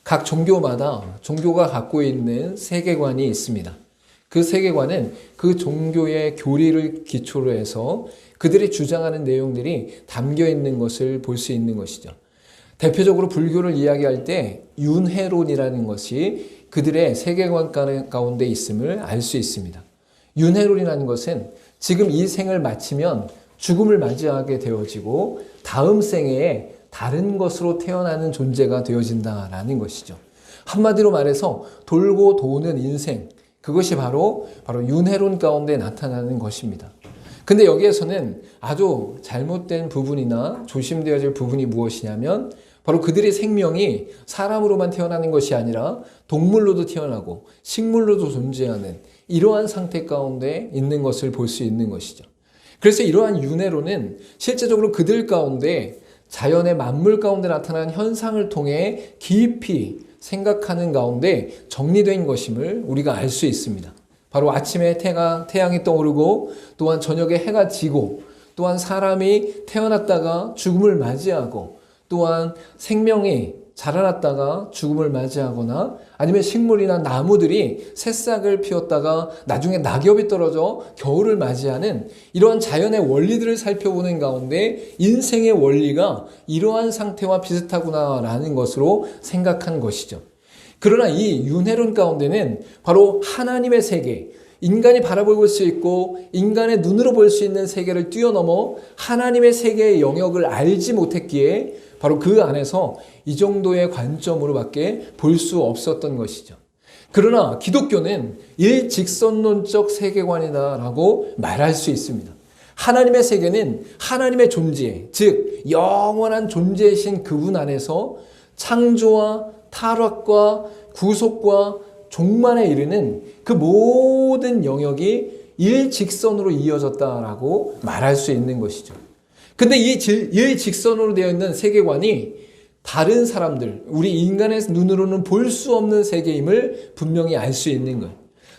각 종교마다 종교가 갖고 있는 세계관이 있습니다. 그 세계관은 그 종교의 교리를 기초로 해서 그들이 주장하는 내용들이 담겨 있는 것을 볼 수 있는 것이죠. 대표적으로 불교를 이야기할 때 윤회론이라는 것이 그들의 세계관 가운데 있음을 알 수 있습니다. 윤회론이라는 것은 지금 이 생을 마치면 죽음을 맞이하게 되어지고 다음 생에 다른 것으로 태어나는 존재가 되어진다라는 것이죠. 한마디로 말해서 돌고 도는 인생, 그것이 바로 윤회론 가운데 나타나는 것입니다. 근데 여기에서는 아주 잘못된 부분이나 조심되어질 부분이 무엇이냐면 바로 그들의 생명이 사람으로만 태어나는 것이 아니라 동물로도 태어나고 식물로도 존재하는 이러한 상태 가운데 있는 것을 볼 수 있는 것이죠. 그래서 이러한 윤회론은 실제적으로 그들 가운데 자연의 만물 가운데 나타나는 현상을 통해 깊이 생각하는 가운데 정리된 것임을 우리가 알 수 있습니다. 바로 아침에 태양이 떠오르고 또한 저녁에 해가 지고 또한 사람이 태어났다가 죽음을 맞이하고 또한 생명이 자라났다가 죽음을 맞이하거나 아니면 식물이나 나무들이 새싹을 피웠다가 나중에 낙엽이 떨어져 겨울을 맞이하는 이러한 자연의 원리들을 살펴보는 가운데 인생의 원리가 이러한 상태와 비슷하구나라는 것으로 생각한 것이죠. 그러나 이 윤회론 가운데는 바로 하나님의 세계, 인간이 바라볼 수 있고 인간의 눈으로 볼 수 있는 세계를 뛰어넘어 하나님의 세계의 영역을 알지 못했기에 바로 그 안에서 이 정도의 관점으로밖에 볼 수 없었던 것이죠. 그러나 기독교는 일직선론적 세계관이다라고 말할 수 있습니다. 하나님의 세계는 하나님의 존재, 즉 영원한 존재이신 그분 안에서 창조와 타락과 구속과 종말에 이르는 그 모든 영역이 일직선으로 이어졌다라고 말할 수 있는 것이죠. 근데 이 일직선으로 되어 있는 세계관이 다른 사람들, 우리 인간의 눈으로는 볼 수 없는 세계임을 분명히 알 수 있는 거예요.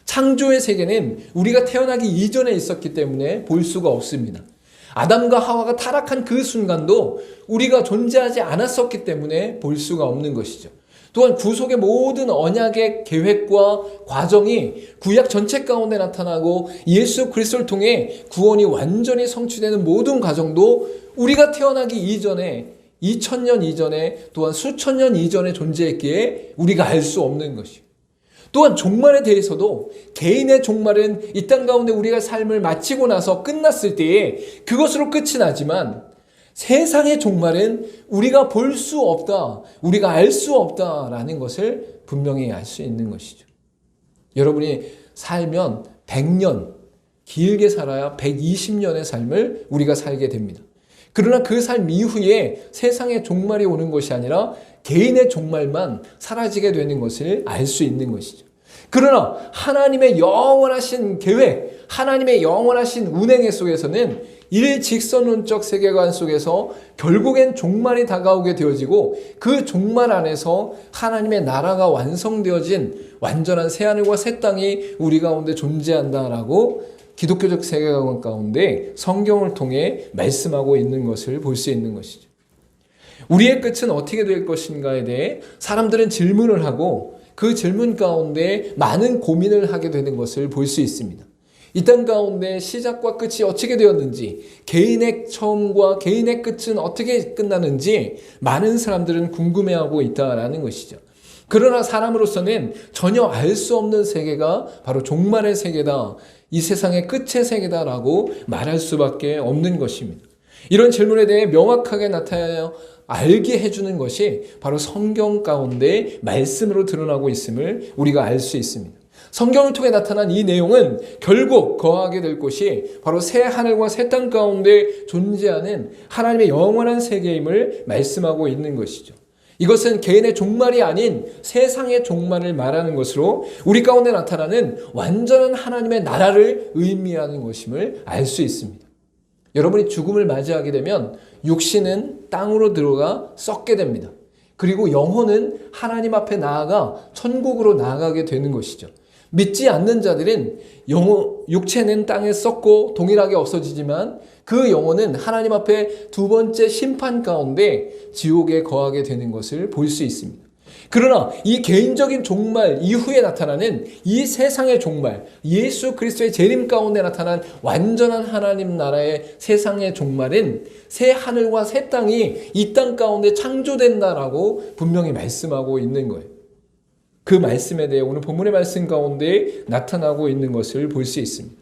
창조의 세계는 우리가 태어나기 이전에 있었기 때문에 볼 수가 없습니다. 아담과 하와가 타락한 그 순간도 우리가 존재하지 않았었기 때문에 볼 수가 없는 것이죠. 또한 구속의 모든 언약의 계획과 과정이 구약 전체 가운데 나타나고 예수 그리스도를 통해 구원이 완전히 성취되는 모든 과정도 우리가 태어나기 이전에 2000년 이전에 또한 수천 년 이전에 존재했기에 우리가 알 수 없는 것이요. 또한 종말에 대해서도 개인의 종말은 이 땅 가운데 우리가 삶을 마치고 나서 끝났을 때에 그것으로 끝이 나지만 세상의 종말은 우리가 볼 수 없다, 우리가 알 수 없다라는 것을 분명히 알 수 있는 것이죠. 여러분이 살면 100년, 길게 살아야 120년의 삶을 우리가 살게 됩니다. 그러나 그 삶 이후에 세상의 종말이 오는 것이 아니라 개인의 종말만 사라지게 되는 것을 알 수 있는 것이죠. 그러나 하나님의 영원하신 계획, 하나님의 영원하신 운행 속에서는 일직선론적 세계관 속에서 결국엔 종말이 다가오게 되어지고 그 종말 안에서 하나님의 나라가 완성되어진 완전한 새하늘과 새 땅이 우리 가운데 존재한다라고 기독교적 세계관 가운데 성경을 통해 말씀하고 있는 것을 볼 수 있는 것이죠. 우리의 끝은 어떻게 될 것인가에 대해 사람들은 질문을 하고 그 질문 가운데 많은 고민을 하게 되는 것을 볼 수 있습니다. 이 땅 가운데 시작과 끝이 어떻게 되었는지, 개인의 처음과 개인의 끝은 어떻게 끝나는지 많은 사람들은 궁금해하고 있다라는 것이죠. 그러나 사람으로서는 전혀 알 수 없는 세계가 바로 종말의 세계다, 이 세상의 끝의 세계다라고 말할 수밖에 없는 것입니다. 이런 질문에 대해 명확하게 나타내어 알게 해주는 것이 바로 성경 가운데 말씀으로 드러나고 있음을 우리가 알 수 있습니다. 성경을 통해 나타난 이 내용은 결국 거하게 될 곳이 바로 새 하늘과 새 땅 가운데 존재하는 하나님의 영원한 세계임을 말씀하고 있는 것이죠. 이것은 개인의 종말이 아닌 세상의 종말을 말하는 것으로 우리 가운데 나타나는 완전한 하나님의 나라를 의미하는 것임을 알 수 있습니다. 여러분이 죽음을 맞이하게 되면 육신은 땅으로 들어가 썩게 됩니다. 그리고 영혼은 하나님 앞에 나아가 천국으로 나아가게 되는 것이죠. 믿지 않는 자들은 육체는 땅에 썩고 동일하게 없어지지만 그 영혼은 하나님 앞에 두 번째 심판 가운데 지옥에 거하게 되는 것을 볼 수 있습니다. 그러나 이 개인적인 종말 이후에 나타나는 이 세상의 종말, 예수 그리스도의 재림 가운데 나타난 완전한 하나님 나라의 세상의 종말은 새 하늘과 새 땅이 이 땅 가운데 창조된다라고 분명히 말씀하고 있는 거예요. 그 말씀에 대해 오늘 본문의 말씀 가운데 나타나고 있는 것을 볼 수 있습니다.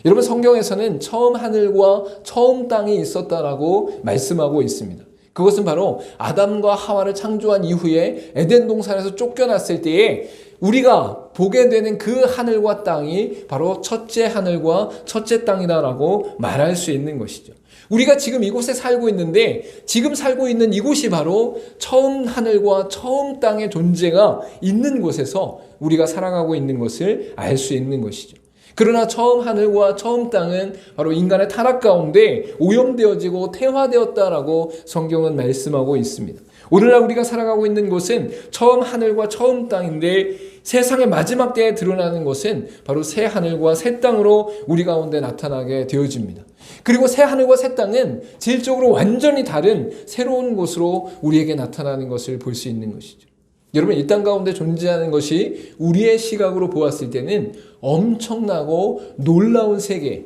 여러분, 성경에서는 처음 하늘과 처음 땅이 있었다라고 말씀하고 있습니다. 그것은 바로 아담과 하와를 창조한 이후에 에덴 동산에서 쫓겨났을 때에 우리가 보게 되는 그 하늘과 땅이 바로 첫째 하늘과 첫째 땅이다라고 말할 수 있는 것이죠. 우리가 지금 이곳에 살고 있는데 지금 살고 있는 이곳이 바로 처음 하늘과 처음 땅의 존재가 있는 곳에서 우리가 살아가고 있는 것을 알 수 있는 것이죠. 그러나 처음 하늘과 처음 땅은 바로 인간의 타락 가운데 오염되어지고 태화되었다라고 성경은 말씀하고 있습니다. 오늘날 우리가 살아가고 있는 곳은 처음 하늘과 처음 땅인데 세상의 마지막 때에 드러나는 것은 바로 새 하늘과 새 땅으로 우리 가운데 나타나게 되어집니다. 그리고 새 하늘과 새 땅은 질적으로 완전히 다른 새로운 곳으로 우리에게 나타나는 것을 볼 수 있는 것이죠. 여러분, 이 땅 가운데 존재하는 것이 우리의 시각으로 보았을 때는 엄청나고 놀라운 세계.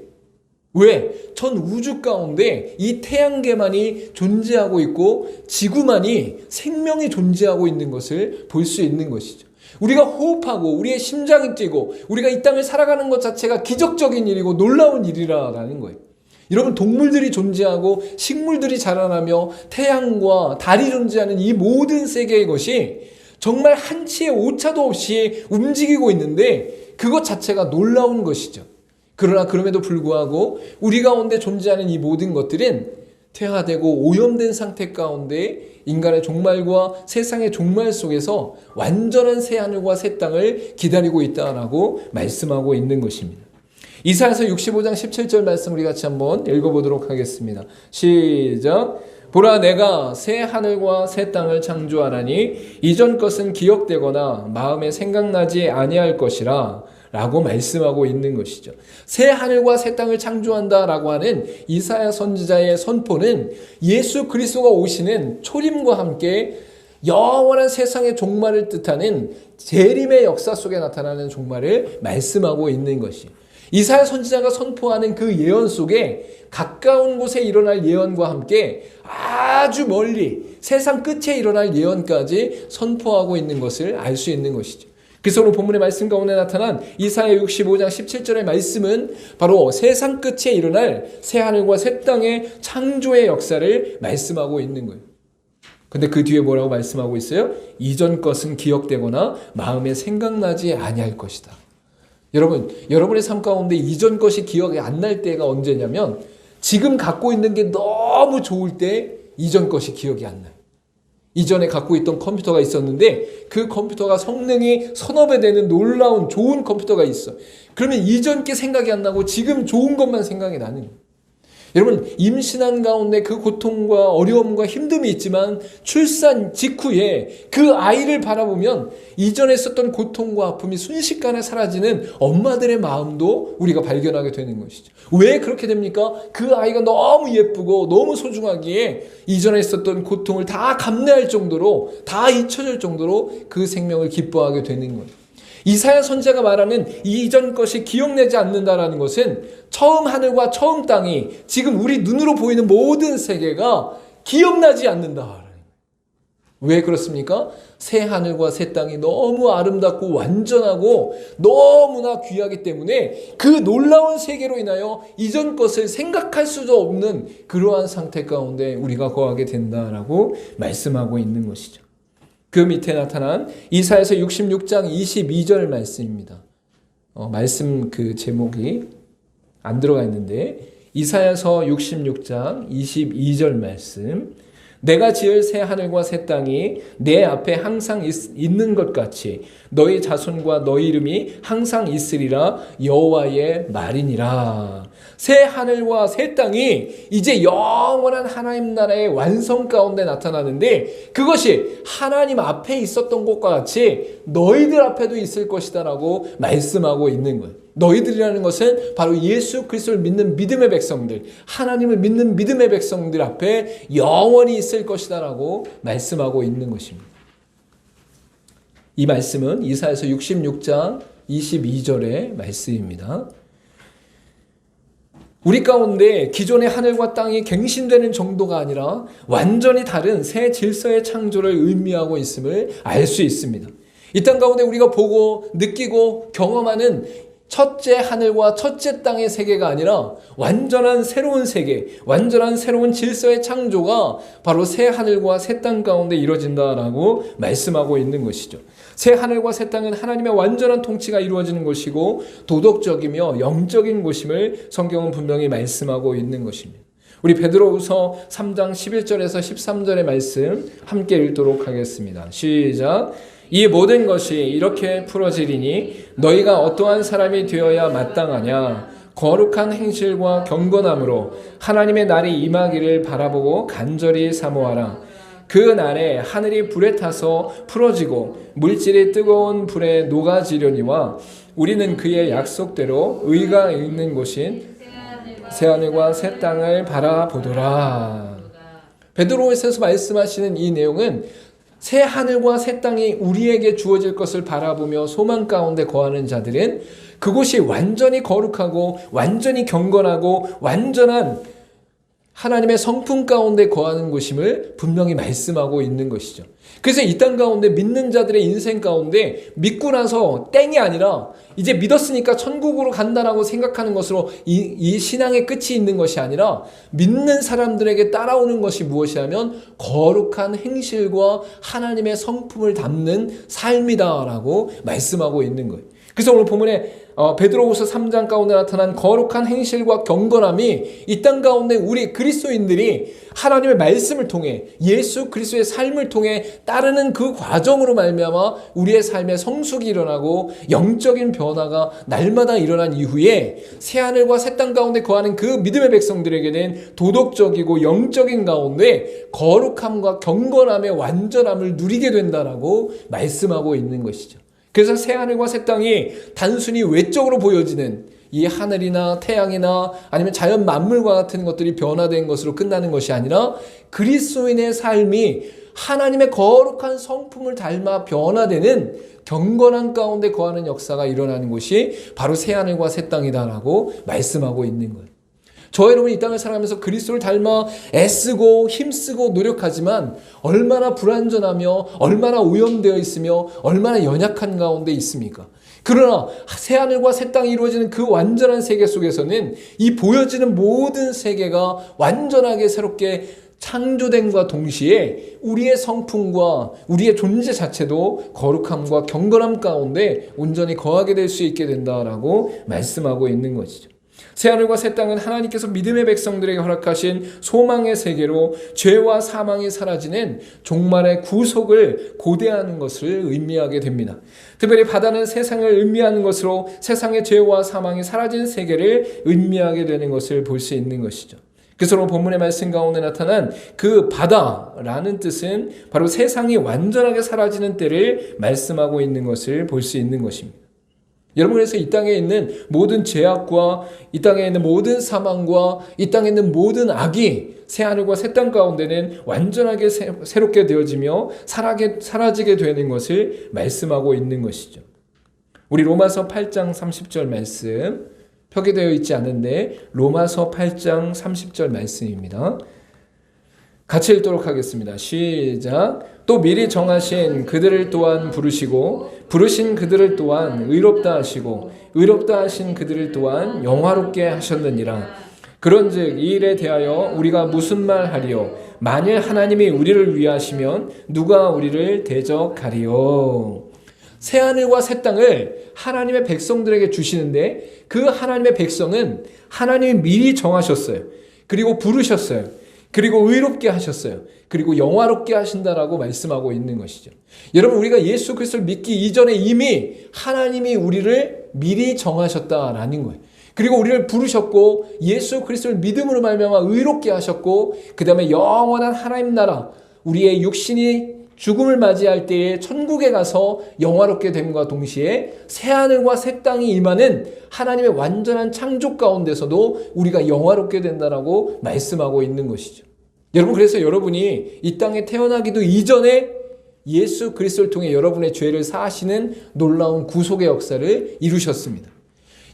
왜? 전 우주 가운데 이 태양계만이 존재하고 있고 지구만이 생명이 존재하고 있는 것을 볼 수 있는 것이죠. 우리가 호흡하고 우리의 심장이 뛰고 우리가 이 땅을 살아가는 것 자체가 기적적인 일이고 놀라운 일이라는 거예요. 여러분, 동물들이 존재하고 식물들이 자라나며 태양과 달이 존재하는 이 모든 세계의 것이 정말 한치의 오차도 없이 움직이고 있는데 그것 자체가 놀라운 것이죠. 그러나 그럼에도 불구하고 우리 가운데 존재하는 이 모든 것들은 퇴화되고 오염된 상태 가운데 인간의 종말과 세상의 종말 속에서 완전한 새 하늘과 새 땅을 기다리고 있다라고 말씀하고 있는 것입니다. 이사야서 65장 17절 말씀 우리 같이 한번 읽어보도록 하겠습니다. 시작. 보라, 내가 새 하늘과 새 땅을 창조하나니 이전 것은 기억되거나 마음에 생각나지 아니할 것이라 라고 말씀하고 있는 것이죠. 새 하늘과 새 땅을 창조한다라고 하는 이사야 선지자의 선포는 예수 그리스도가 오시는 초림과 함께 영원한 세상의 종말을 뜻하는 재림의 역사 속에 나타나는 종말을 말씀하고 있는 것이에요. 이사야 선지자가 선포하는 그 예언 속에 가까운 곳에 일어날 예언과 함께 아주 멀리 세상 끝에 일어날 예언까지 선포하고 있는 것을 알 수 있는 것이죠. 그래서 오늘 본문의 말씀 가운데 나타난 이사야 65장 17절의 말씀은 바로 세상 끝에 일어날 새 하늘과 새 땅의 창조의 역사를 말씀하고 있는 거예요. 근데 그 뒤에 뭐라고 말씀하고 있어요? 이전 것은 기억되거나 마음에 생각나지 아니할 것이다. 여러분, 여러분의 삶 가운데 이전 것이 기억이 안 날 때가 언제냐면 지금 갖고 있는 게 너무 좋을 때 이전 것이 기억이 안 나요. 이전에 갖고 있던 컴퓨터가 있었는데 그 컴퓨터가 성능이 서너 배 되는 놀라운 좋은 컴퓨터가 있어. 그러면 이전 게 생각이 안 나고 지금 좋은 것만 생각이 나는 거예요. 여러분, 임신한 가운데 그 고통과 어려움과 힘듦이 있지만 출산 직후에 그 아이를 바라보면 이전에 썼던 고통과 아픔이 순식간에 사라지는 엄마들의 마음도 우리가 발견하게 되는 것이죠. 왜 그렇게 됩니까? 그 아이가 너무 예쁘고 너무 소중하기에 이전에 썼던 고통을 다 감내할 정도로, 다 잊혀질 정도로 그 생명을 기뻐하게 되는 거예요. 이사야 선지자가 말하는 이전 것이 기억내지 않는다라는 것은 처음 하늘과 처음 땅이 지금 우리 눈으로 보이는 모든 세계가 기억나지 않는다. 왜 그렇습니까? 새 하늘과 새 땅이 너무 아름답고 완전하고 너무나 귀하기 때문에 그 놀라운 세계로 인하여 이전 것을 생각할 수도 없는 그러한 상태 가운데 우리가 거하게 된다라고 말씀하고 있는 것이죠. 그 밑에 나타난 이사야서 66장 22절 말씀입니다. 말씀 그 제목이 안 들어가 있는데 이사야서 66장 22절 말씀. 내가 지을 새 하늘과 새 땅이 내 앞에 항상 있는 것 같이 너희 자손과 너희 이름이 항상 있으리라 여호와의 말이니라. 새 하늘과 새 땅이 이제 영원한 하나님 나라의 완성 가운데 나타나는데 그것이 하나님 앞에 있었던 것과 같이 너희들 앞에도 있을 것이다 라고 말씀하고 있는 거예요. 너희들이라는 것은 바로 예수 그리스도를 믿는 믿음의 백성들, 하나님을 믿는 믿음의 백성들 앞에 영원히 있을 것이다 라고 말씀하고 있는 것입니다. 이 말씀은 이사야서 66장 22절의 말씀입니다. 우리 가운데 기존의 하늘과 땅이 갱신되는 정도가 아니라 완전히 다른 새 질서의 창조를 의미하고 있음을 알 수 있습니다. 이 땅 가운데 우리가 보고 느끼고 경험하는 첫째 하늘과 첫째 땅의 세계가 아니라 완전한 새로운 세계, 완전한 새로운 질서의 창조가 바로 새 하늘과 새 땅 가운데 이루어진다라고 말씀하고 있는 것이죠. 새 하늘과 새 땅은 하나님의 완전한 통치가 이루어지는 것이고 도덕적이며 영적인 것임을 성경은 분명히 말씀하고 있는 것입니다. 우리 베드로후서 3장 11절에서 13절의 말씀 함께 읽도록 하겠습니다. 시작. 이 모든 것이 이렇게 풀어지리니 너희가 어떠한 사람이 되어야 마땅하냐. 거룩한 행실과 경건함으로 하나님의 날이 임하기를 바라보고 간절히 사모하라. 그 날에 하늘이 불에 타서 풀어지고 물질이 뜨거운 불에 녹아지려니와 우리는 그의 약속대로 의가 있는 곳인 새하늘과 새 땅을 바라보더라. 베드로후서에서 말씀하시는 이 내용은 새 하늘과 새 땅이 우리에게 주어질 것을 바라보며 소망 가운데 거하는 자들은 그곳이 완전히 거룩하고 완전히 경건하고 완전한 하나님의 성품 가운데 거하는 곳임을 분명히 말씀하고 있는 것이죠. 그래서 이 땅 가운데 믿는 자들의 인생 가운데 믿고 나서 땡이 아니라 이제 믿었으니까 천국으로 간다라고 생각하는 것으로 이 신앙의 끝이 있는 것이 아니라 믿는 사람들에게 따라오는 것이 무엇이냐면 거룩한 행실과 하나님의 성품을 담는 삶이다라고 말씀하고 있는 거예요. 그래서 오늘 본문에 베드로후서 3장 가운데 나타난 거룩한 행실과 경건함이 이 땅 가운데 우리 그리스도인들이 하나님의 말씀을 통해 예수 그리스도의 삶을 통해 따르는 그 과정으로 말미암아 우리의 삶에 성숙이 일어나고 영적인 변화가 날마다 일어난 이후에 새하늘과 새 땅 가운데 거하는 그 믿음의 백성들에게는 도덕적이고 영적인 가운데 거룩함과 경건함의 완전함을 누리게 된다라고 말씀하고 있는 것이죠. 그래서 새하늘과 새 땅이 단순히 외적으로 보여지는 이 하늘이나 태양이나 아니면 자연 만물과 같은 것들이 변화된 것으로 끝나는 것이 아니라 그리스도인의 삶이 하나님의 거룩한 성품을 닮아 변화되는 경건한 가운데 거하는 역사가 일어나는 곳이 바로 새하늘과 새 땅이다라고 말씀하고 있는 거예요. 저 여러분이 이 땅을 살아가면서 그리스도를 닮아 애쓰고 힘쓰고 노력하지만 얼마나 불완전하며 얼마나 오염되어 있으며 얼마나 연약한 가운데 있습니까? 그러나 새하늘과 새 땅이 이루어지는 그 완전한 세계 속에서는 이 보여지는 모든 세계가 완전하게 새롭게 창조됨과 동시에 우리의 성품과 우리의 존재 자체도 거룩함과 경건함 가운데 온전히 거하게 될 수 있게 된다라고 말씀하고 있는 것이죠. 새하늘과 새 땅은 하나님께서 믿음의 백성들에게 허락하신 소망의 세계로 죄와 사망이 사라지는 종말의 구속을 고대하는 것을 의미하게 됩니다. 특별히 바다는 세상을 의미하는 것으로 세상의 죄와 사망이 사라진 세계를 의미하게 되는 것을 볼 수 있는 것이죠. 그래서 오늘 본문의 말씀 가운데 나타난 그 바다라는 뜻은 바로 세상이 완전하게 사라지는 때를 말씀하고 있는 것을 볼 수 있는 것입니다. 여러분, 그래서 이 땅에 있는 모든 죄악과 이 땅에 있는 모든 사망과 이 땅에 있는 모든 악이 새하늘과 새 땅 가운데는 완전하게 새롭게 되어지며 사라지게 되는 것을 말씀하고 있는 것이죠. 우리 로마서 8장 30절 말씀 표기되어 있지 않은데 로마서 8장 30절 말씀입니다. 같이 읽도록 하겠습니다. 시작. 또 미리 정하신 그들을 또한 부르시고 부르신 그들을 또한 의롭다 하시고 의롭다 하신 그들을 또한 영화롭게 하셨느니라. 그런즉 이 일에 대하여 우리가 무슨 말 하리요? 만일 하나님이 우리를 위하시면 누가 우리를 대적하리요? 새하늘과 새 땅을 하나님의 백성들에게 주시는데 그 하나님의 백성은 하나님이 미리 정하셨어요. 그리고 부르셨어요. 그리고 의롭게 하셨어요. 그리고 영화롭게 하신다라고 말씀하고 있는 것이죠. 여러분, 우리가 예수 그리스도를 믿기 이전에 이미 하나님이 우리를 미리 정하셨다라는 거예요. 그리고 우리를 부르셨고 예수 그리스도를 믿음으로 말미암아 의롭게 하셨고 그 다음에 영원한 하나님 나라, 우리의 육신이 죽음을 맞이할 때에 천국에 가서 영화롭게 됨과 동시에 새하늘과 새 땅이 임하는 하나님의 완전한 창조 가운데서도 우리가 영화롭게 된다라고 말씀하고 있는 것이죠. 여러분, 그래서 여러분이 이 땅에 태어나기도 이전에 예수 그리스도를 통해 여러분의 죄를 사하시는 놀라운 구속의 역사를 이루셨습니다.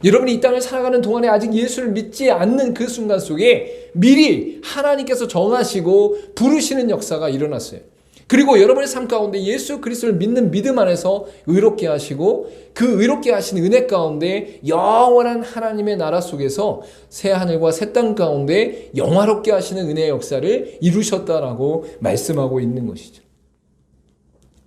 여러분이 이 땅을 살아가는 동안에 아직 예수를 믿지 않는 그 순간 속에 미리 하나님께서 정하시고 부르시는 역사가 일어났어요. 그리고 여러분의 삶 가운데 예수 그리스도를 믿는 믿음 안에서 의롭게 하시고 그 의롭게 하신 은혜 가운데 영원한 하나님의 나라 속에서 새 하늘과 새 땅 가운데 영화롭게 하시는 은혜의 역사를 이루셨다라고 말씀하고 있는 것이죠.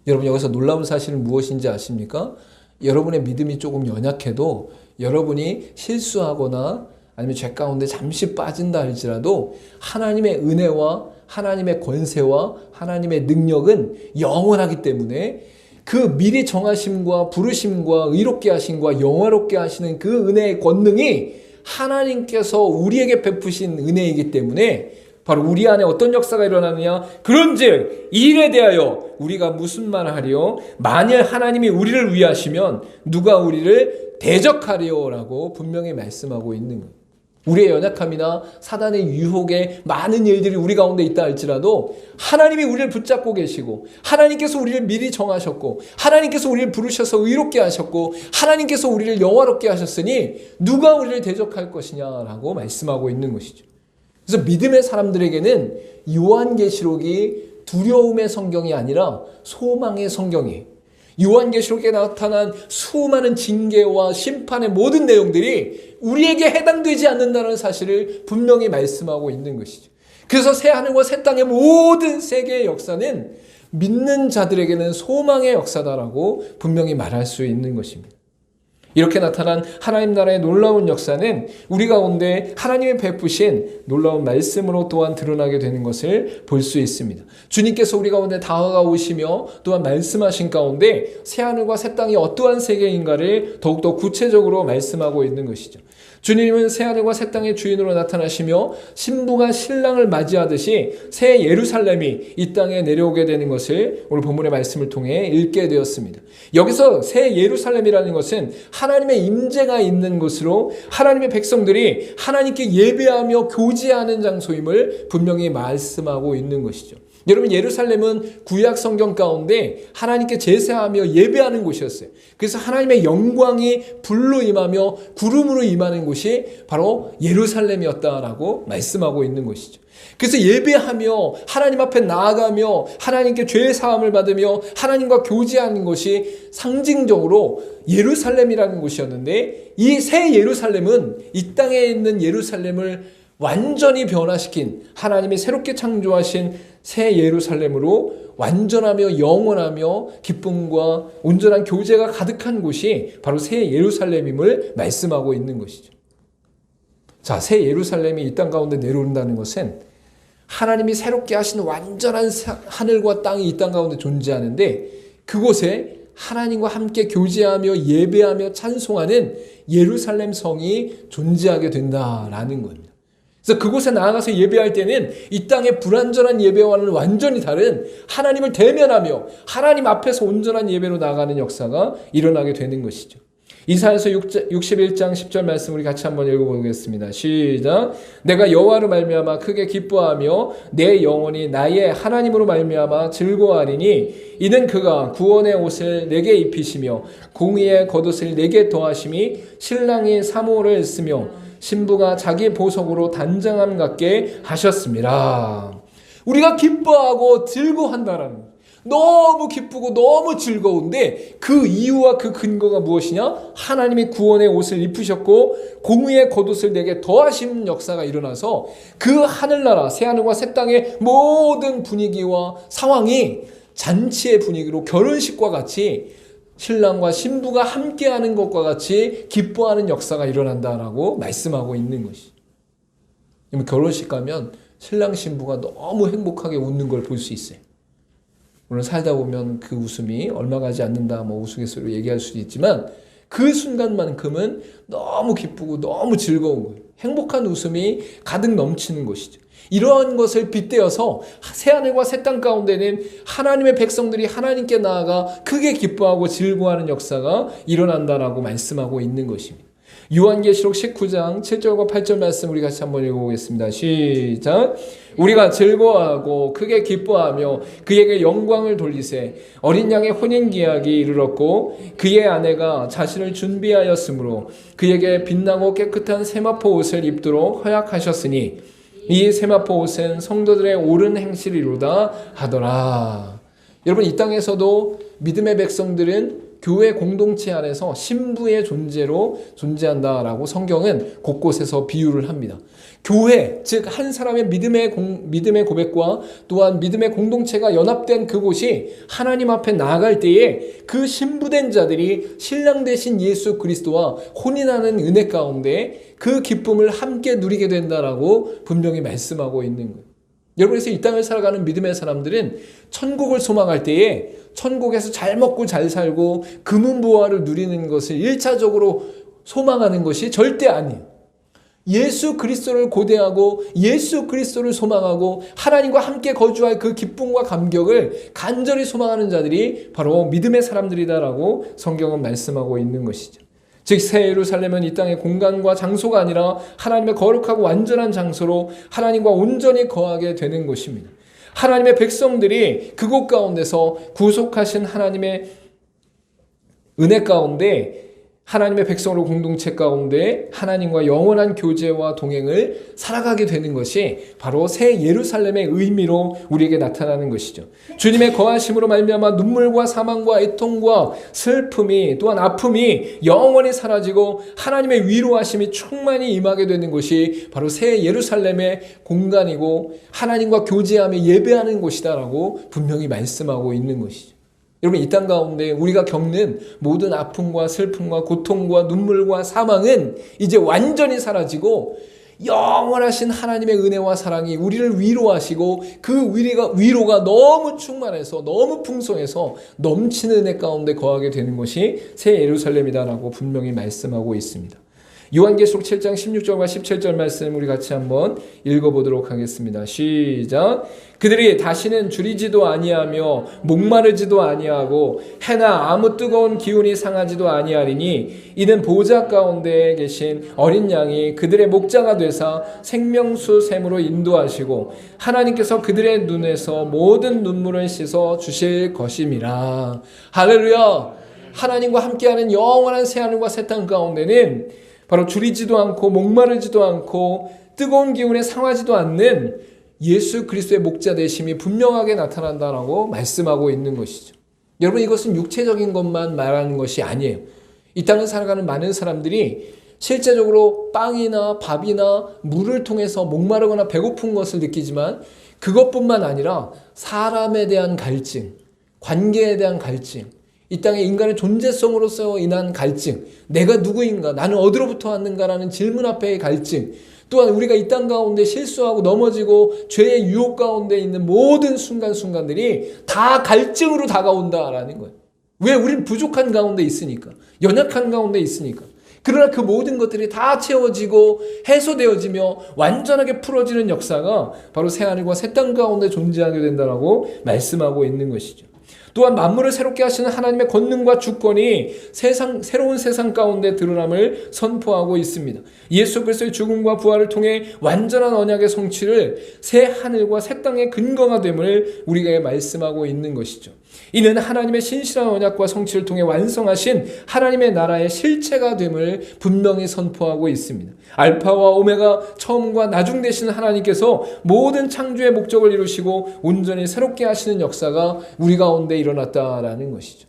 여러분, 여기서 놀라운 사실은 무엇인지 아십니까? 여러분의 믿음이 조금 연약해도 여러분이 실수하거나 아니면 죄 가운데 잠시 빠진다 할지라도 하나님의 은혜와 하나님의 권세와 하나님의 능력은 영원하기 때문에 그 미리 정하심과 부르심과 의롭게 하심과 영화롭게 하시는 그 은혜의 권능이 하나님께서 우리에게 베푸신 은혜이기 때문에 바로 우리 안에 어떤 역사가 일어나느냐? 그런즉 이 일에 대하여 우리가 무슨 말을 하리요? 만일 하나님이 우리를 위하시면 누가 우리를 대적하리요라고 분명히 말씀하고 있는 거예요. 우리의 연약함이나 사단의 유혹에 많은 일들이 우리 가운데 있다 할지라도 하나님이 우리를 붙잡고 계시고 하나님께서 우리를 미리 정하셨고 하나님께서 우리를 부르셔서 의롭게 하셨고 하나님께서 우리를 영화롭게 하셨으니 누가 우리를 대적할 것이냐라고 말씀하고 있는 것이죠. 그래서 믿음의 사람들에게는 요한계시록이 두려움의 성경이 아니라 소망의 성경이에요. 요한계시록에 나타난 수많은 징계와 심판의 모든 내용들이 우리에게 해당되지 않는다는 사실을 분명히 말씀하고 있는 것이죠. 그래서 새 하늘과 새 땅의 모든 세계의 역사는 믿는 자들에게는 소망의 역사다라고 분명히 말할 수 있는 것입니다. 이렇게 나타난 하나님 나라의 놀라운 역사는 우리 가운데 하나님의 베푸신 놀라운 말씀으로 또한 드러나게 되는 것을 볼 수 있습니다. 주님께서 우리 가운데 다가오시며 또한 말씀하신 가운데 새하늘과 새 땅이 어떠한 세계인가를 더욱더 구체적으로 말씀하고 있는 것이죠. 주님은 새하늘과 새 땅의 주인으로 나타나시며 신부가 신랑을 맞이하듯이 새 예루살렘이 이 땅에 내려오게 되는 것을 오늘 본문의 말씀을 통해 읽게 되었습니다. 여기서 새 예루살렘이라는 것은 하나님의 임재가 있는 곳으로 하나님의 백성들이 하나님께 예배하며 교제하는 장소임을 분명히 말씀하고 있는 것이죠. 여러분, 예루살렘은 구약 성경 가운데 하나님께 제사하며 예배하는 곳이었어요. 그래서 하나님의 영광이 불로 임하며 구름으로 임하는 곳이 바로 예루살렘이었다라고 말씀하고 있는 것이죠. 그래서 예배하며 하나님 앞에 나아가며 하나님께 죄 사함을 받으며 하나님과 교제하는 것이 상징적으로 예루살렘이라는 곳이었는데, 이 새 예루살렘은 이 땅에 있는 예루살렘을 완전히 변화시킨 하나님이 새롭게 창조하신 새 예루살렘으로 완전하며 영원하며 기쁨과 온전한 교제가 가득한 곳이 바로 새 예루살렘임을 말씀하고 있는 것이죠. 자, 새 예루살렘이 이 땅 가운데 내려온다는 것은 하나님이 새롭게 하신 완전한 하늘과 땅이 이 땅 가운데 존재하는데, 그곳에 하나님과 함께 교제하며 예배하며 찬송하는 예루살렘 성이 존재하게 된다라는 겁니다. 그래서 그곳에 나아가서 예배할 때는 이 땅의 불완전한 예배와는 완전히 다른 하나님을 대면하며 하나님 앞에서 온전한 예배로 나아가는 역사가 일어나게 되는 것이죠. 이사야서 61장 10절 말씀 우리 같이 한번 읽어보겠습니다. 시작. 내가 여호와로 말미암아 크게 기뻐하며 내 영혼이 나의 하나님으로 말미암아 즐거워하리니 이는 그가 구원의 옷을 내게 입히시며 공의의 겉옷을 내게 더하심이 신랑이 사모를 쓰며 신부가 자기 보석으로 단장함 같게 하셨습니다. 우리가 기뻐하고 즐거워한다라는 거예요. 너무 기쁘고 너무 즐거운데 그 이유와 그 근거가 무엇이냐? 하나님이 구원의 옷을 입으셨고 공의의 겉옷을 내게 더하신 역사가 일어나서 그 하늘나라 새하늘과 새 땅의 모든 분위기와 상황이 잔치의 분위기로 결혼식과 같이 신랑과 신부가 함께하는 것과 같이 기뻐하는 역사가 일어난다라고 말씀하고 있는 것이죠. 결혼식 가면 신랑 신부가 너무 행복하게 웃는 걸 볼 수 있어요. 물론 살다 보면 그 웃음이 얼마 가지 않는다 우스갯소리로 얘기할 수도 있지만 그 순간만큼은 너무 기쁘고 너무 즐거운 거예요. 행복한 웃음이 가득 넘치는 것이죠. 이러한 것을 빗대어서 새하늘과 새 땅 가운데는 하나님의 백성들이 하나님께 나아가 크게 기뻐하고 즐거워하는 역사가 일어난다라고 말씀하고 있는 것입니다. 요한계시록 19장 7절과 8절 말씀 우리 같이 한번 읽어보겠습니다. 시작. 우리가 즐거워하고 크게 기뻐하며 그에게 영광을 돌리세. 어린 양의 혼인기약이 이르렀고 그의 아내가 자신을 준비하였으므로 그에게 빛나고 깨끗한 세마포 옷을 입도록 허락하셨으니 이 세마포 옷은 성도들의 옳은 행실이로다 하더라. 여러분, 이 땅에서도 믿음의 백성들은 교회 공동체 안에서 신부의 존재로 존재한다라고 성경은 곳곳에서 비유를 합니다. 교회, 즉 한 사람의 믿음의 고백과 또한 믿음의 공동체가 연합된 그곳이 하나님 앞에 나아갈 때에 그 신부된 자들이 신랑 되신 예수 그리스도와 혼인하는 은혜 가운데 그 기쁨을 함께 누리게 된다라고 분명히 말씀하고 있는 거예요. 여러분, 그래서 이 땅을 살아가는 믿음의 사람들은 천국을 소망할 때에 천국에서 잘 먹고 잘 살고 금은보화를 누리는 것을 1차적으로 소망하는 것이 절대 아니에요. 예수 그리스도를 고대하고 예수 그리스도를 소망하고 하나님과 함께 거주할 그 기쁨과 감격을 간절히 소망하는 자들이 바로 믿음의 사람들이다라고 성경은 말씀하고 있는 것이죠. 즉 새 예루살렘은 이 땅의 공간과 장소가 아니라 하나님의 거룩하고 완전한 장소로 하나님과 온전히 거하게 되는 것입니다. 하나님의 백성들이 그곳 가운데서 구속하신 하나님의 은혜 가운데 하나님의 백성으로 공동체 가운데 하나님과 영원한 교제와 동행을 살아가게 되는 것이 바로 새 예루살렘의 의미로 우리에게 나타나는 것이죠. 주님의 거하심으로 말미암아 눈물과 사망과 애통과 슬픔이 또한 아픔이 영원히 사라지고 하나님의 위로하심이 충만히 임하게 되는 것이 바로 새 예루살렘의 공간이고 하나님과 교제하며 예배하는 곳이다라고 분명히 말씀하고 있는 것이죠. 여러분, 이 땅 가운데 우리가 겪는 모든 아픔과 슬픔과 고통과 눈물과 사망은 이제 완전히 사라지고 영원하신 하나님의 은혜와 사랑이 우리를 위로하시고 그 위로가 너무 충만해서 너무 풍성해서 넘치는 은혜 가운데 거하게 되는 것이 새 예루살렘이다라고 분명히 말씀하고 있습니다. 요한계시록 7장 16절과 17절 말씀 우리 같이 한번 읽어보도록 하겠습니다. 시작. 그들이 다시는 줄이지도 아니하며 목마르지도 아니하고 해나 아무 뜨거운 기운이 상하지도 아니하리니 이는 보좌 가운데 계신 어린 양이 그들의 목자가 되사 생명수 샘으로 인도하시고 하나님께서 그들의 눈에서 모든 눈물을 씻어 주실 것임이라. 할렐루야. 하나님과 함께하는 영원한 새하늘과 새 땅 가운데는 바로 줄이지도 않고 목마르지도 않고 뜨거운 기운에 상하지도 않는 예수 그리스도의 목자 되심이 분명하게 나타난다라고 말씀하고 있는 것이죠. 여러분, 이것은 육체적인 것만 말하는 것이 아니에요. 이 땅을 살아가는 많은 사람들이 실제적으로 빵이나 밥이나 물을 통해서 목마르거나 배고픈 것을 느끼지만 그것뿐만 아니라 사람에 대한 갈증, 관계에 대한 갈증, 이 땅의 인간의 존재성으로서 인한 갈증, 내가 누구인가, 나는 어디로부터 왔는가라는 질문 앞에의 갈증, 또한 우리가 이 땅 가운데 실수하고 넘어지고 죄의 유혹 가운데 있는 모든 순간순간들이 다 갈증으로 다가온다라는 거예요. 왜? 우리는 부족한 가운데 있으니까, 연약한 가운데 있으니까. 그러나 그 모든 것들이 다 채워지고 해소되어지며 완전하게 풀어지는 역사가 바로 새하늘과 새 땅 가운데 존재하게 된다라고 말씀하고 있는 것이죠. 또한 만물을 새롭게 하시는 하나님의 권능과 주권이 새로운 세상 가운데 드러남을 선포하고 있습니다. 예수 그리스도의 죽음과 부활을 통해 완전한 언약의 성취를 새 하늘과 새 땅의 근거가 됨을 우리에게 말씀하고 있는 것이죠. 이는 하나님의 신실한 언약과 성취를 통해 완성하신 하나님의 나라의 실체가 됨을 분명히 선포하고 있습니다. 알파와 오메가, 처음과 나중 되시는 하나님께서 모든 창조의 목적을 이루시고 온전히 새롭게 하시는 역사가 우리 가운데 일어났다라는 것이죠.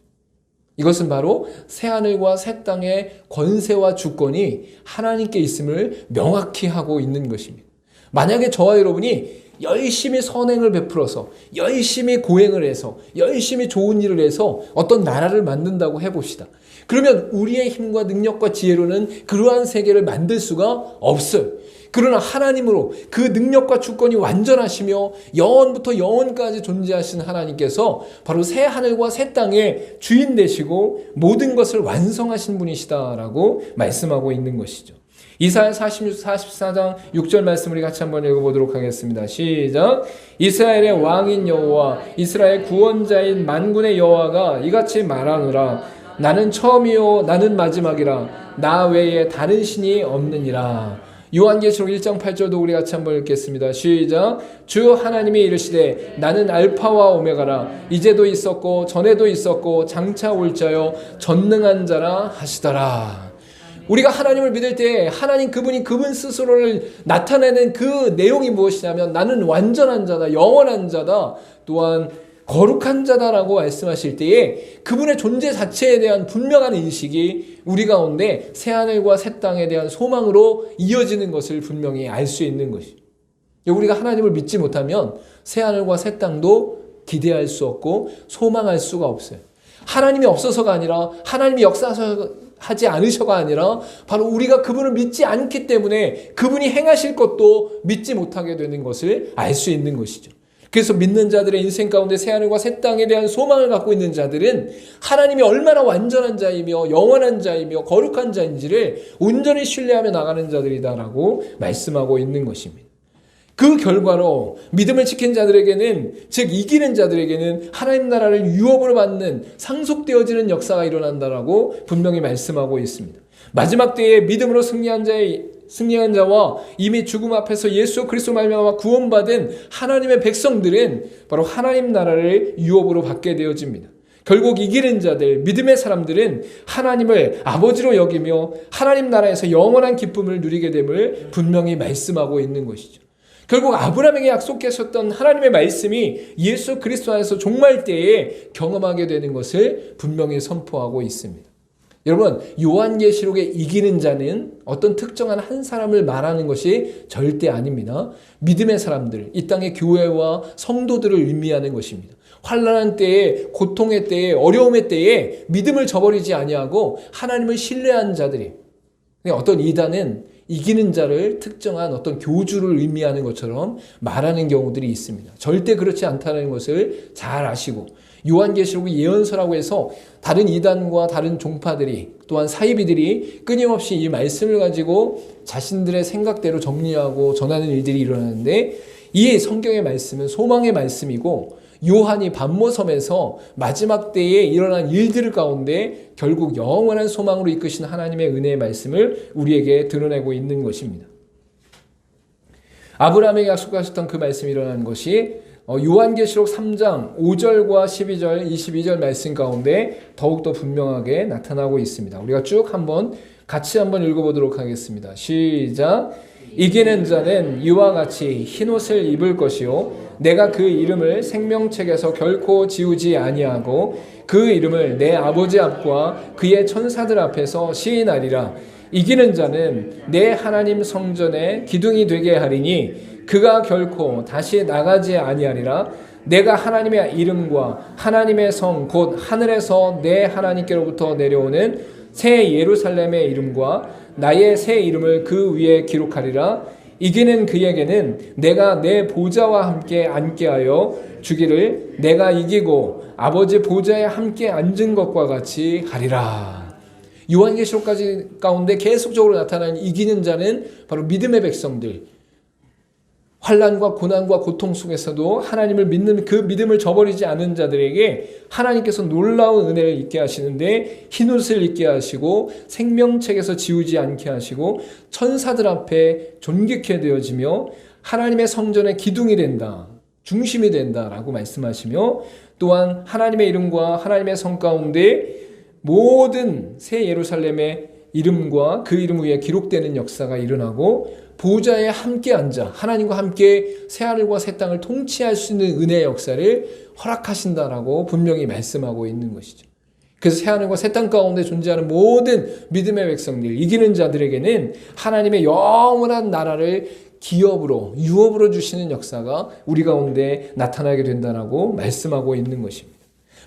이것은 바로 새하늘과 새 땅의 권세와 주권이 하나님께 있음을 명확히 하고 있는 것입니다. 만약에 저와 여러분이 열심히 선행을 베풀어서 열심히 고행을 해서 열심히 좋은 일을 해서 어떤 나라를 만든다고 해봅시다. 그러면 우리의 힘과 능력과 지혜로는 그러한 세계를 만들 수가 없어요. 그러나 하나님으로 그 능력과 주권이 완전하시며 영원부터 영원까지 존재하신 하나님께서 바로 새 하늘과 새 땅의 주인 되시고 모든 것을 완성하신 분이시다라고 말씀하고 있는 것이죠. 이사야 44장 6절 말씀 우리 같이 한번 읽어보도록 하겠습니다. 시작. 이스라엘의 왕인 여호와 이스라엘 구원자인 만군의 여호와가 이같이 말하노라. 나는 처음이요 나는 마지막이라. 나 외에 다른 신이 없느니라. 요한계시록 1장 8절도 우리 같이 한번 읽겠습니다. 시작. 주 하나님이 이르시되 나는 알파와 오메가라. 이제도 있었고 전에도 있었고 장차 올 자요 전능한 자라 하시더라. 우리가 하나님을 믿을 때 하나님 그분이 그분 스스로를 나타내는 그 내용이 무엇이냐면 나는 완전한 자다, 영원한 자다, 또한 거룩한 자다라고 말씀하실 때에 그분의 존재 자체에 대한 분명한 인식이 우리 가운데 새하늘과 새 땅에 대한 소망으로 이어지는 것을 분명히 알 수 있는 것이죠. 우리가 하나님을 믿지 못하면 새하늘과 새 땅도 기대할 수 없고 소망할 수가 없어요. 하나님이 없어서가 아니라 하나님이 역사하지 않으셔가 아니라 바로 우리가 그분을 믿지 않기 때문에 그분이 행하실 것도 믿지 못하게 되는 것을 알 수 있는 것이죠. 그래서 믿는 자들의 인생 가운데 새하늘과 새 땅에 대한 소망을 갖고 있는 자들은 하나님이 얼마나 완전한 자이며 영원한 자이며 거룩한 자인지를 온전히 신뢰하며 나가는 자들이다라고 말씀하고 있는 것입니다. 그 결과로 믿음을 지킨 자들에게는, 즉 이기는 자들에게는 하나님 나라를 유업으로 받는 상속되어지는 역사가 일어난다라고 분명히 말씀하고 있습니다. 마지막 때에 믿음으로 승리한 자와 이미 죽음 앞에서 예수 그리스도 말미암아 구원받은 하나님의 백성들은 바로 하나님 나라를 유업으로 받게 되어집니다. 결국 이기는 자들, 믿음의 사람들은 하나님을 아버지로 여기며 하나님 나라에서 영원한 기쁨을 누리게 됨을 분명히 말씀하고 있는 것이죠. 결국 아브라함에게 약속하셨던 하나님의 말씀이 예수 그리스도 안에서 종말 때에 경험하게 되는 것을 분명히 선포하고 있습니다. 여러분, 요한계시록에 이기는 자는 어떤 특정한 한 사람을 말하는 것이 절대 아닙니다. 믿음의 사람들, 이 땅의 교회와 성도들을 의미하는 것입니다. 환난한 때에, 고통의 때에, 어려움의 때에 믿음을 저버리지 아니하고 하나님을 신뢰한 자들이, 어떤 이단은 이기는 자를 특정한 어떤 교주를 의미하는 것처럼 말하는 경우들이 있습니다. 절대 그렇지 않다는 것을 잘 아시고, 요한계시록의 예언서라고 해서 다른 이단과 다른 종파들이, 또한 사이비들이 끊임없이 이 말씀을 가지고 자신들의 생각대로 정리하고 전하는 일들이 일어나는데, 이 성경의 말씀은 소망의 말씀이고 요한이 반모섬에서 마지막 때에 일어난 일들 가운데 결국 영원한 소망으로 이끄신 하나님의 은혜의 말씀을 우리에게 드러내고 있는 것입니다. 아브라함에게 약속하셨던 그 말씀이 일어난 것이 요한계시록 3장 5절과 12절, 22절 말씀 가운데 더욱더 분명하게 나타나고 있습니다. 우리가 쭉 같이 한번 읽어보도록 하겠습니다. 시작. 이기는 자는 이와 같이 흰옷을 입을 것이요 내가 그 이름을 생명책에서 결코 지우지 아니하고 그 이름을 내 아버지 앞과 그의 천사들 앞에서 시인하리라. 이기는 자는 내 하나님 성전의 기둥이 되게 하리니 그가 결코 다시 나가지 아니하리라. 내가 하나님의 이름과 하나님의 성 곧 하늘에서 내 하나님께로부터 내려오는 새 예루살렘의 이름과 나의 새 이름을 그 위에 기록하리라. 이기는 그에게는 내가 내 보좌와 함께 앉게 하여 주기를 내가 이기고 아버지 보좌에 함께 앉은 것과 같이 하리라. 요한계시록까지 가운데 계속적으로 나타나는 이기는 자는 바로 믿음의 백성들, 환난과 고난과 고통 속에서도 하나님을 믿는 그 믿음을 저버리지 않은 자들에게 하나님께서 놀라운 은혜를 입게 하시는데 흰옷을 입게 하시고 생명책에서 지우지 않게 하시고 천사들 앞에 존귀케 되어지며 하나님의 성전의 기둥이 된다, 중심이 된다라고 말씀하시며, 또한 하나님의 이름과 하나님의 성 가운데 모든 새 예루살렘의 이름과 그 이름 위에 기록되는 역사가 일어나고 보좌에 함께 앉아 하나님과 함께 새하늘과 새 땅을 통치할 수 있는 은혜의 역사를 허락하신다라고 분명히 말씀하고 있는 것이죠. 그래서 새하늘과 새 땅 가운데 존재하는 모든 믿음의 백성들, 이기는 자들에게는 하나님의 영원한 나라를 기업으로, 유업으로 주시는 역사가 우리 가운데 나타나게 된다라고 말씀하고 있는 것입니다.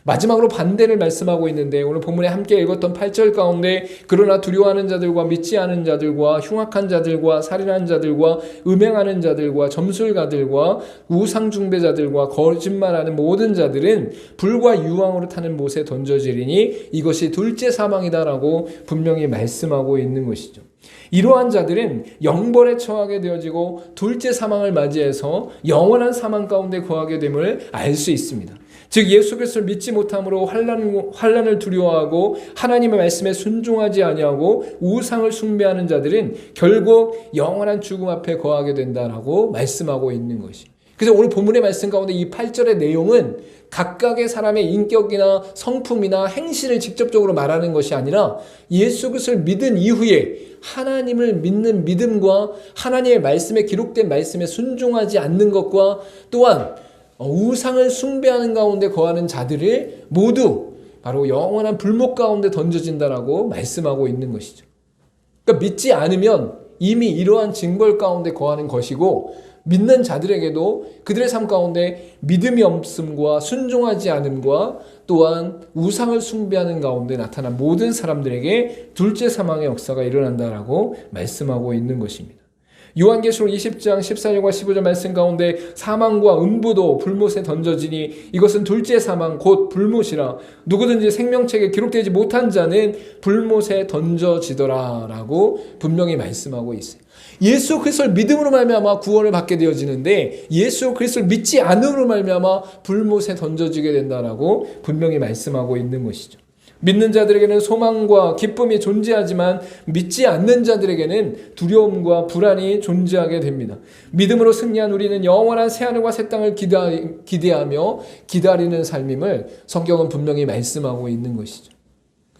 마지막으로 반대를 말씀하고 있는데, 오늘 본문에 함께 읽었던 8절 가운데 그러나 두려워하는 자들과 믿지 않은 자들과 흉악한 자들과 살인한 자들과 음행하는 자들과 점술가들과 우상숭배자들과 거짓말하는 모든 자들은 불과 유황으로 타는 못에 던져지리니 이것이 둘째 사망이다라고 분명히 말씀하고 있는 것이죠. 이러한 자들은 영벌에 처하게 되어지고 둘째 사망을 맞이해서 영원한 사망 가운데 거하게 됨을 알 수 있습니다. 즉 예수 그리스도를 믿지 못함으로 환난을 두려워하고 하나님의 말씀에 순종하지 아니하고 우상을 숭배하는 자들은 결국 영원한 죽음 앞에 거하게 된다라고 말씀하고 있는 것이. 그래서 오늘 본문의 말씀 가운데 이 8절의 내용은 각각의 사람의 인격이나 성품이나 행실을 직접적으로 말하는 것이 아니라 예수 그리스도를 믿은 이후에 하나님을 믿는 믿음과 하나님의 말씀에 기록된 말씀에 순종하지 않는 것과 또한 우상을 숭배하는 가운데 거하는 자들을 모두 바로 영원한 불목 가운데 던져진다라고 말씀하고 있는 것이죠. 그러니까 믿지 않으면 이미 이러한 징벌 가운데 거하는 것이고, 믿는 자들에게도 그들의 삶 가운데 믿음이 없음과 순종하지 않음과 또한 우상을 숭배하는 가운데 나타난 모든 사람들에게 둘째 사망의 역사가 일어난다라고 말씀하고 있는 것입니다. 요한계시록 20장 14절과 15절 말씀 가운데 사망과 음부도 불못에 던져지니 이것은 둘째 사망 곧 불못이라 누구든지 생명책에 기록되지 못한 자는 불못에 던져지더라 라고 분명히 말씀하고 있어요. 예수 그리스도를 믿음으로 말미암아 구원을 받게 되어지는데 예수 그리스도를 믿지 않음으로 말미암아 불못에 던져지게 된다라고 분명히 말씀하고 있는 것이죠. 믿는 자들에게는 소망과 기쁨이 존재하지만 믿지 않는 자들에게는 두려움과 불안이 존재하게 됩니다. 믿음으로 승리한 우리는 영원한 새하늘과 새 땅을 기대하며 기다리는 삶임을 성경은 분명히 말씀하고 있는 것이죠.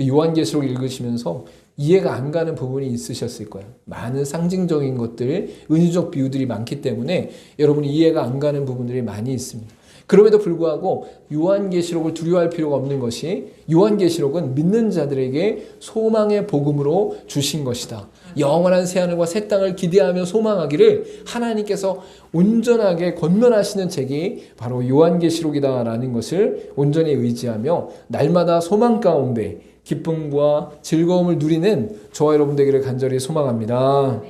요한계시록 읽으시면서 이해가 안 가는 부분이 있으셨을 거예요. 많은 상징적인 것들, 은유적 비유들이 많기 때문에 여러분이 이해가 안 가는 부분들이 많이 있습니다. 그럼에도 불구하고 요한계시록을 두려워할 필요가 없는 것이 요한계시록은 믿는 자들에게 소망의 복음으로 주신 것이다. 영원한 새하늘과 새 땅을 기대하며 소망하기를 하나님께서 온전하게 권면하시는 책이 바로 요한계시록이다라는 것을 온전히 의지하며 날마다 소망 가운데 기쁨과 즐거움을 누리는 저와 여러분 되기를 간절히 소망합니다.